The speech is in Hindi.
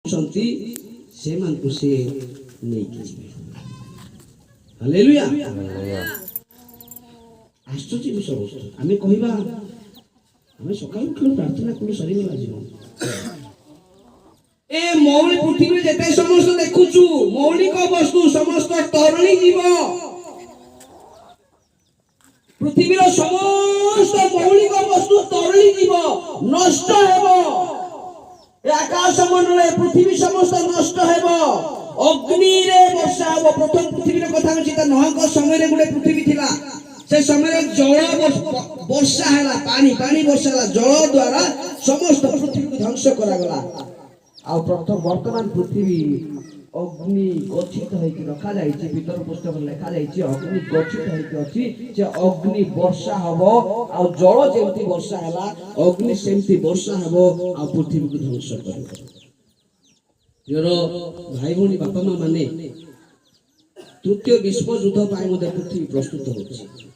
सन्ति से मान को से नहीं कीजिए। हालेलुया। आश्चर्य विषय आमे कहबा आमे सकाळ उठलो प्रार्थना करू सरीगला जीवन ए मौलिक पृथ्वी जेते समस्त देखुछु मौलिक वस्तु समस्त तरणी जीव पृथ्वीर समस्त मौलिक वस्तु तरणी जीव नष्ट हेबो आकाश मंडल पृथ्वी समस्त नष्ट हेबो अग्नि रे वर्षा हेबो। प्रथम पृथ्वी रे कथा चिता नहक समय रे गुडे पृथ्वी थिला से समय जल वर्षा हैला पानी पानी वर्षा हैला जल द्वारा समस्त पृथ्वी को ध्वंस करा गला आ प्रथम वर्तमान पृथ्वी अग्नि गच्छित होइके रखा जाइछि भीतर पुस्तक लिखा जाइछि अग्नि गच्छित होइके अछि जे अग्नि वर्षा हबो आ जल जेमति वर्षा हैला अग्नि सेमति वर्षा हबो आ पृथ्वी को ध्वंस करबो। योरो भाई भनी बापा मां माने तृतीय विश्व युद्ध पाए मते पृथ्वी प्रस्तुत होछि।